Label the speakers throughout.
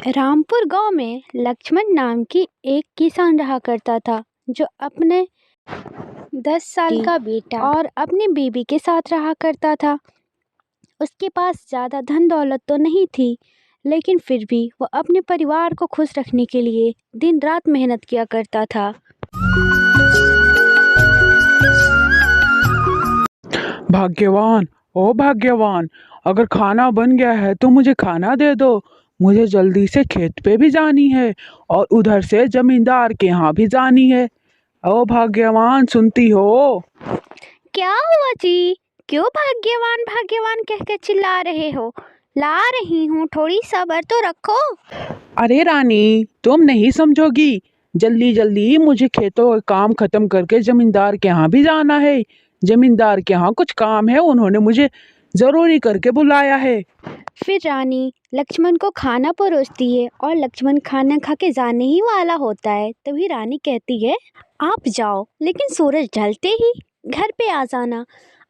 Speaker 1: रामपुर गांव में लक्ष्मण नाम की एक किसान रहा करता था जो अपने 10 साल का बेटा और अपनी बीवी के साथ रहा करता था। उसके पास ज़्यादा धन दौलत तो नहीं थी, लेकिन फिर भी वो अपने परिवार को खुश रखने के लिए दिन रात मेहनत किया करता था।
Speaker 2: भाग्यवान, ओ भाग्यवान, अगर खाना बन गया है तो मुझे खाना दे दो। मुझे जल्दी से खेत पे भी जानी है और उधर से जमींदार के यहाँ भी जानी है। ओ भाग्यवान, सुनती हो?
Speaker 1: क्या हुआ जी? क्यों भाग्यवान भाग्यवान कह के चिल्ला रहे हो? ला रही हूँ, थोड़ी सब्र तो रखो।
Speaker 2: अरे रानी, तुम नहीं समझोगी। जल्दी जल्दी मुझे खेतों का काम खत्म करके जमींदार के यहाँ भी जाना है। जमींदार के यहाँ कुछ काम है, उन्होंने मुझे जरूरी करके बुलाया है।
Speaker 1: फिर रानी लक्ष्मण को खाना परोसती है और लक्ष्मण खाना खा के जाने ही वाला होता है। तभी रानी कहती है, आप जाओ, लेकिन सूरज ढलते ही घर पे आ जाना।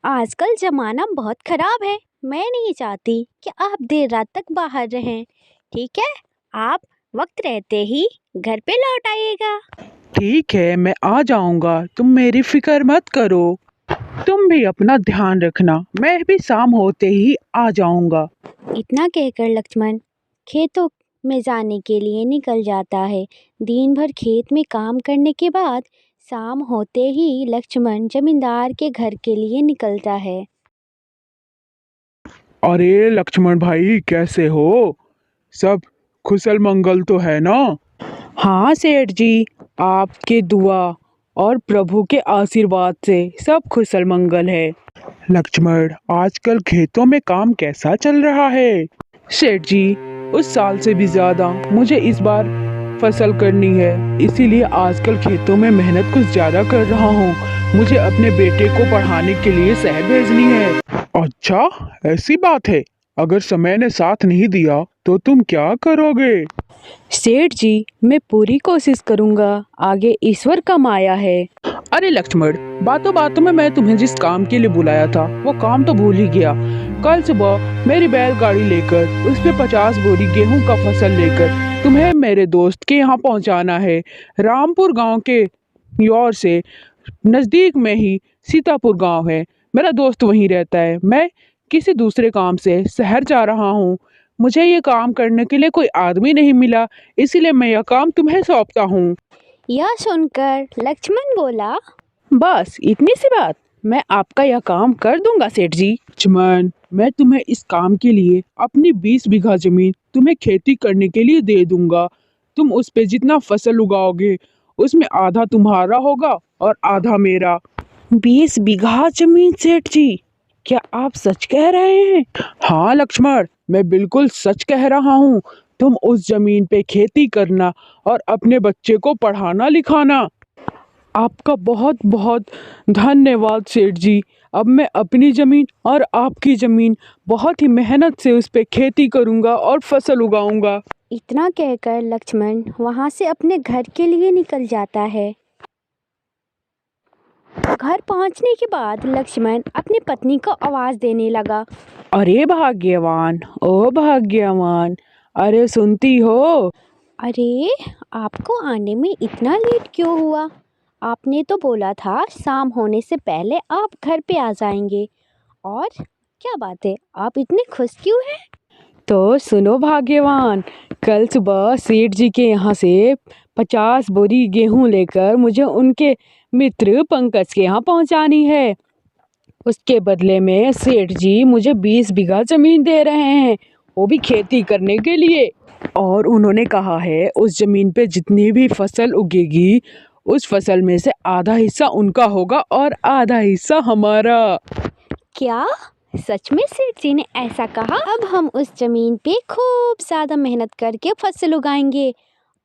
Speaker 1: आजकल जमाना बहुत खराब है, मैं नहीं चाहती कि आप देर रात तक बाहर रहें। ठीक है, आप वक्त रहते ही घर पे लौट आइएगा।
Speaker 2: ठीक है, मैं आ जाऊंगा, तुम मेरी फिक्र मत करो। तुम भी अपना ध्यान रखना, मैं भी शाम होते ही आ जाऊंगा।
Speaker 1: इतना कहकर लक्ष्मण खेतों में जाने के लिए निकल जाता है। दिन भर खेत में काम करने के बाद शाम होते ही लक्ष्मण जमींदार के घर के लिए निकलता है।
Speaker 2: अरे लक्ष्मण भाई, कैसे हो? सब कुशल मंगल तो है ना? हाँ सेठ जी, आपके दुआ और प्रभु के आशीर्वाद से सब कुशल मंगल है। लक्ष्मण, आजकल खेतों में काम कैसा चल रहा है? सेठ जी, उस साल से भी ज्यादा मुझे इस बार फसल करनी है, इसीलिए आजकल खेतों में मेहनत कुछ ज्यादा कर रहा हूँ। मुझे अपने बेटे को पढ़ाने के लिए शहर भेजनी है। अच्छा, ऐसी बात है। अगर समय ने साथ नहीं दिया तो तुम क्या करोगे?
Speaker 3: सेठ जी, मैं पूरी कोशिश करूंगा, आगे ईश्वर का माया है।
Speaker 2: अरे लक्ष्मण, बातों बातों में मैं तुम्हें जिस काम के लिए बुलाया था वो काम तो भूल ही गया। कल सुबह मेरी बैलगाड़ी लेकर उस पे 50 बोरी गेहूं का फसल लेकर तुम्हें मेरे दोस्त के यहाँ पहुँचाना है। रामपुर गांव के योर से नजदीक में ही सीतापुर गांव है। मेरा दोस्त वहीं रहता है। मैं किसी दूसरे काम से शहर जा रहा हूँ। मुझे ये काम करने के लिए कोई आदमी नहीं मिला, इसीलिए मैं यह काम तुम्हें सौंपता हूँ।
Speaker 1: यह सुनकर लक्ष्मण बोला,
Speaker 3: बस इतनी सी बात, मैं आपका यह काम कर दूंगा सेठ जी।
Speaker 2: लक्ष्मण, मैं तुम्हें इस काम के लिए अपनी 20 बीघा जमीन तुम्हें खेती करने के लिए दे दूंगा। तुम उस पे जितना फसल उगाओगे उसमें आधा तुम्हारा होगा और आधा मेरा।
Speaker 3: 20 बीघा जमीन सेठ जी, क्या आप सच कह रहे हैं?
Speaker 2: हाँ लक्ष्मण, मैं बिल्कुल सच कह रहा हूँ। तुम उस जमीन पे खेती करना और अपने बच्चे को पढ़ाना लिखाना। आपका बहुत बहुत धन्यवाद सेठ जी। अब मैं अपनी ज़मीन और आपकी ज़मीन बहुत ही मेहनत से उस पे खेती करूँगा और फसल उगाऊँगा।
Speaker 1: इतना कहकर लक्ष्मण वहां से अपने घर के लिए निकल जाता है। घर पहुंचने के बाद लक्ष्मण अपनी पत्नी को आवाज देने लगा,
Speaker 3: अरे भाग्यवान, ओ भाग्यवान, अरे सुनती हो?
Speaker 1: अरे आपको आने में इतना लेट क्यों हुआ? आपने तो बोला था शाम होने से पहले आप घर पे आ जाएंगे। और क्या बात है, आप इतने खुश क्यों हैं?
Speaker 3: तो सुनो भाग्यवान, कल सुबह सेठ जी के यहाँ से 50 बोरी गेहूं लेकर मुझे उनके मित्र पंकज के यहाँ पहुँचानी है। उसके बदले में सेठ जी मुझे 20 बीघा जमीन दे रहे हैं, वो भी खेती करने के लिए। और उन्होंने कहा है उस जमीन पे जितनी भी फसल उगेगी उस फसल में से आधा हिस्सा उनका होगा और आधा हिस्सा हमारा।
Speaker 1: क्या सच में सेठ जी ने ऐसा कहा? अब हम उस जमीन पे खूब ज़्यादा मेहनत करके फसल उगाएंगे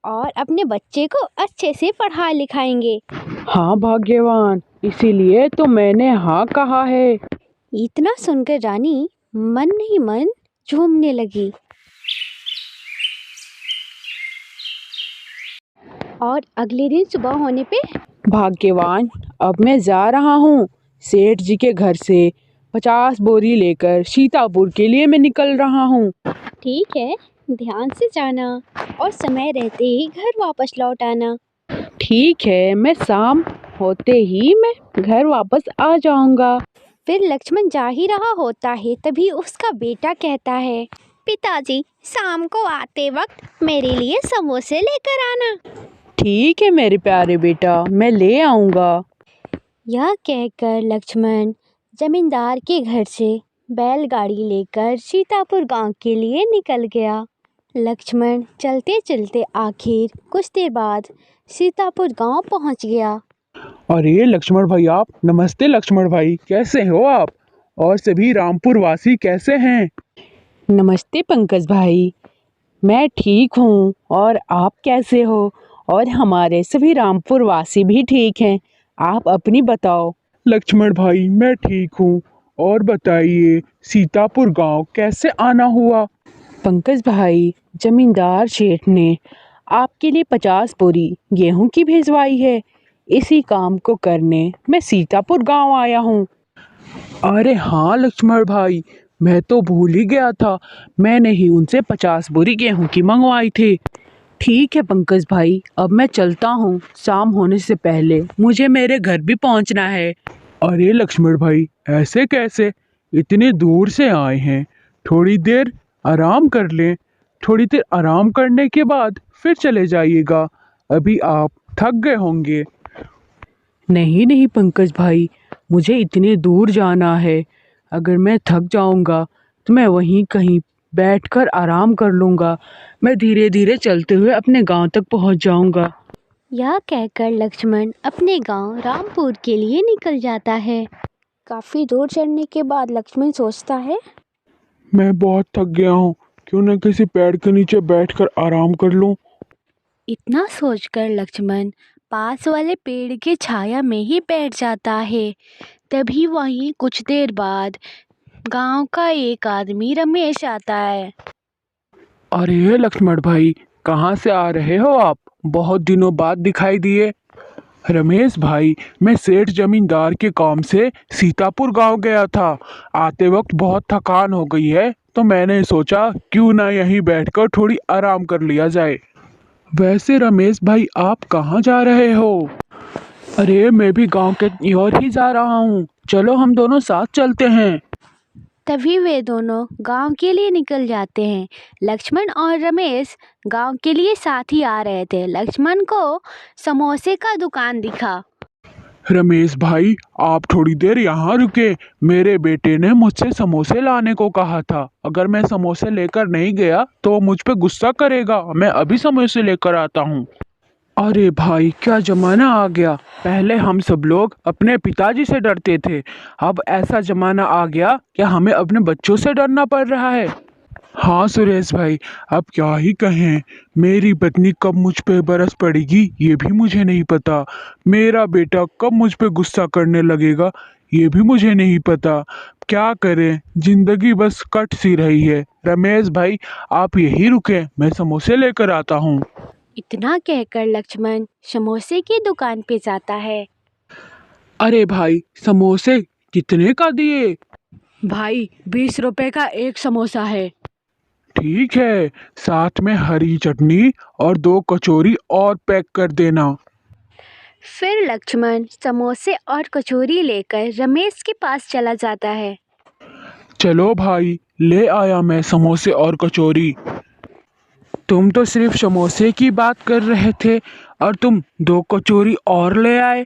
Speaker 1: और अपने बच्चे को अच्छे से पढ़ा लिखाएंगे।
Speaker 3: हाँ भाग्यवान, इसीलिए तो मैंने हाँ कहा है।
Speaker 1: इतना सुनकर रानी मन ही मन झूमने लगी। और अगले दिन सुबह होने पे
Speaker 3: भाग्यवान, अब मैं जा रहा हूँ सेठ जी के घर से 50 बोरी लेकर सीतापुर के लिए मैं निकल रहा हूँ।
Speaker 1: ठीक है, ध्यान से जाना और समय रहते ही घर वापस लौट आना।
Speaker 3: ठीक है, मैं शाम होते ही मैं घर वापस आ जाऊंगा।
Speaker 1: फिर लक्ष्मण जा ही रहा होता है, तभी उसका बेटा कहता है, पिताजी शाम को आते वक्त मेरे लिए समोसे लेकर आना।
Speaker 3: ठीक है मेरे प्यारे बेटा, मैं ले आऊंगा।
Speaker 1: यह कहकर लक्ष्मण जमींदार के घर से बैलगाड़ी लेकर सीतापुर गांव के लिए निकल गया। लक्ष्मण चलते चलते आखिर कुछ देर बाद सीतापुर गांव पहुंच गया।
Speaker 2: अरे लक्ष्मण भाई, आप नमस्ते लक्ष्मण भाई, कैसे हो आप? और सभी रामपुर वासी कैसे हैं?
Speaker 3: नमस्ते पंकज भाई, मैं ठीक हूँ। और आप कैसे हो? और हमारे सभी रामपुर वासी भी ठीक हैं। आप अपनी बताओ।
Speaker 2: लक्ष्मण भाई मैं ठीक हूँ। और बताइए, सीतापुर गांव कैसे आना हुआ?
Speaker 3: पंकज भाई, जमींदार सेठ ने आपके लिए 50 बोरी गेहूं की भिजवाई है। इसी काम को करने मैं सीतापुर गांव आया हूँ।
Speaker 2: अरे हाँ लक्ष्मण भाई, मैं तो भूल ही गया था। मैंने ही उनसे 50 बोरी गेहूं की मंगवाई थी।
Speaker 3: ठीक है पंकज भाई, अब मैं चलता हूँ। शाम होने से पहले मुझे मेरे घर भी पहुँचना है।
Speaker 2: अरे लक्ष्मण भाई, ऐसे कैसे? इतने दूर से आए हैं, थोड़ी देर आराम कर लें। थोड़ी देर आराम करने के बाद फिर चले जाइएगा। अभी आप थक गए होंगे।
Speaker 3: नहीं नहीं पंकज भाई, मुझे इतने दूर जाना है। अगर मैं थक जाऊंगा तो मैं वहीं कहीं बैठकर आराम कर लूंगा। मैं धीरे धीरे चलते हुए अपने गांव तक पहुंच जाऊंगा।
Speaker 1: यह कहकर लक्ष्मण अपने गांव रामपुर के लिए निकल जाता है। काफी दूर चढ़ने के बाद लक्ष्मण सोचता है,
Speaker 2: मैं बहुत थक गया हूँ, क्यों न किसी पेड़ के नीचे बैठकर आराम कर लूं।
Speaker 1: इतना सोचकर लक्ष्मण पास वाले पेड़ के छाया में ही बैठ जाता है। तभी वहीं कुछ देर बाद गांव का एक आदमी रमेश आता है।
Speaker 2: अरे लक्ष्मण भाई, कहाँ से आ रहे हो आप? बहुत दिनों बाद दिखाई दिए। रमेश भाई, मैं सेठ जमींदार के काम से सीतापुर गांव गया था। आते वक्त बहुत थकान हो गई है, तो मैंने सोचा क्यों ना यहीं बैठकर थोड़ी आराम कर लिया जाए। वैसे रमेश भाई, आप कहाँ जा रहे हो? अरे मैं भी गांव के ओर ही जा रहा हूँ, चलो हम दोनों साथ चलते हैं।
Speaker 1: तभी वे दोनों गांव के लिए निकल जाते हैं। लक्ष्मण और रमेश गांव के लिए साथ ही आ रहे थे। लक्ष्मण को समोसे का दुकान दिखा।
Speaker 2: रमेश भाई, आप थोड़ी देर यहाँ रुके। मेरे बेटे ने मुझसे समोसे लाने को कहा था। अगर मैं समोसे लेकर नहीं गया तो वो मुझ पे गुस्सा करेगा। मैं अभी समोसे लेकर आता हूँ। अरे भाई, क्या जमाना आ गया। पहले हम सब लोग अपने पिताजी से डरते थे, अब ऐसा जमाना आ गया कि हमें अपने बच्चों से डरना पड़ रहा है। हाँ सुरेश भाई, अब क्या ही कहें। मेरी पत्नी कब मुझ पे बरस पड़ेगी ये भी मुझे नहीं पता। मेरा बेटा कब मुझ पे गुस्सा करने लगेगा ये भी मुझे नहीं पता। क्या करें, जिंदगी बस कट सी रही है। रमेश भाई, आप यहीं रुकें, मैं समोसे लेकर आता हूँ।
Speaker 1: इतना कहकर लक्ष्मण समोसे की दुकान पे जाता है।
Speaker 2: अरे भाई, समोसे कितने का दिए?
Speaker 3: भाई 20 रुपए का एक समोसा है।
Speaker 2: ठीक है, साथ में हरी चटनी और 2 कचौरी और पैक कर देना।
Speaker 1: फिर लक्ष्मण समोसे और कचौरी लेकर रमेश के पास चला जाता है।
Speaker 2: चलो भाई, ले आया मैं समोसे और कचौरी। तुम तो सिर्फ समोसे की बात कर रहे थे और तुम 2 कचौरी और ले आए।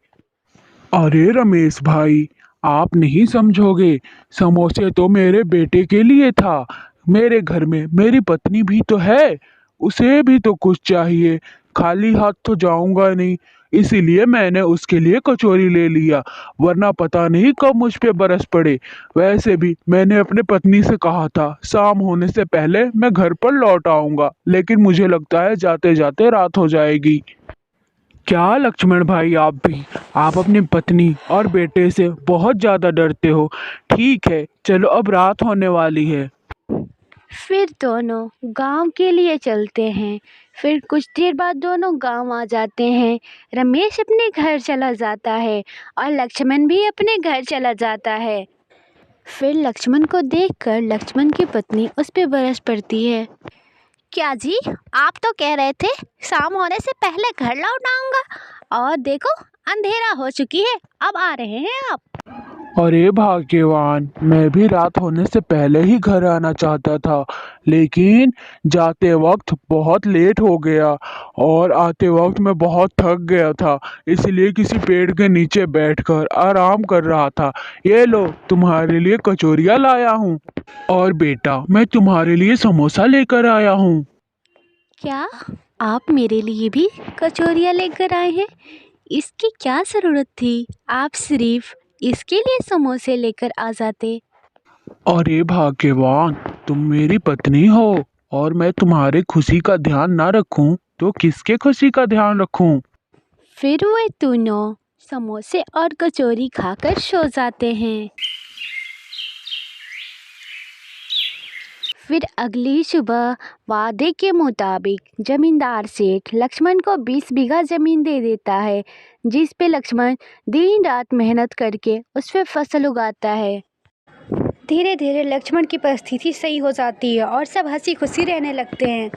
Speaker 2: अरे रमेश भाई, आप नहीं समझोगे। समोसे तो मेरे बेटे के लिए था। मेरे घर में मेरी पत्नी भी तो है, उसे भी तो कुछ चाहिए। खाली हाथ तो जाऊंगा नहीं, इसीलिए मैंने उसके लिए कचौरी ले लिया। वरना पता नहीं कब मुझ पे बरस पड़े। वैसे भी मैंने अपने पत्नी से कहा था शाम होने से पहले मैं घर पर लौट आऊंगा, लेकिन मुझे लगता है जाते जाते रात हो जाएगी। क्या लक्ष्मण भाई, आप अपनी पत्नी और बेटे से बहुत ज्यादा डरते हो। ठीक है, चलो अब रात होने वाली है।
Speaker 1: फिर दोनों गांव के लिए चलते हैं। फिर कुछ देर बाद दोनों गांव आ जाते हैं। रमेश अपने घर चला जाता है और लक्ष्मण भी अपने घर चला जाता है। फिर लक्ष्मण को देखकर लक्ष्मण की पत्नी उस पे बरस पड़ती है। क्या जी, आप तो कह रहे थे शाम होने से पहले घर लौट आऊंगा, और देखो अंधेरा हो चुकी है, अब आ रहे हैं आप।
Speaker 2: अरे भाग्यवान, मैं भी रात होने से पहले ही घर आना चाहता था, लेकिन जाते वक्त बहुत लेट हो गया और आते वक्त मैं बहुत थक गया था, इसलिए किसी पेड़ के नीचे बैठकर आराम कर रहा था। ये लो, तुम्हारे लिए कचौरियाँ लाया हूँ। और बेटा, मैं तुम्हारे लिए समोसा लेकर आया हूँ।
Speaker 1: क्या आप मेरे लिए भी कचौरियाँ लेकर आए हैं? इसकी क्या ज़रूरत थी? आप सिर्फ इसके लिए समोसे लेकर आ जाते।
Speaker 2: अरे भाग्यवान, तुम मेरी पत्नी हो और मैं तुम्हारी खुशी का ध्यान ना रखूं तो किसके खुशी का ध्यान रखूं?
Speaker 1: फिर वे दोनों समोसे और कचौरी खाकर सो जाते हैं। फिर अगली सुबह वादे के मुताबिक जमींदार सेठ लक्ष्मण को 20 बीघा जमीन दे देता है, जिस पे लक्ष्मण दिन रात मेहनत करके उस पे फसल उगाता है। धीरे धीरे लक्ष्मण की परिस्थिति सही हो जाती है और सब हंसी खुशी रहने लगते हैं।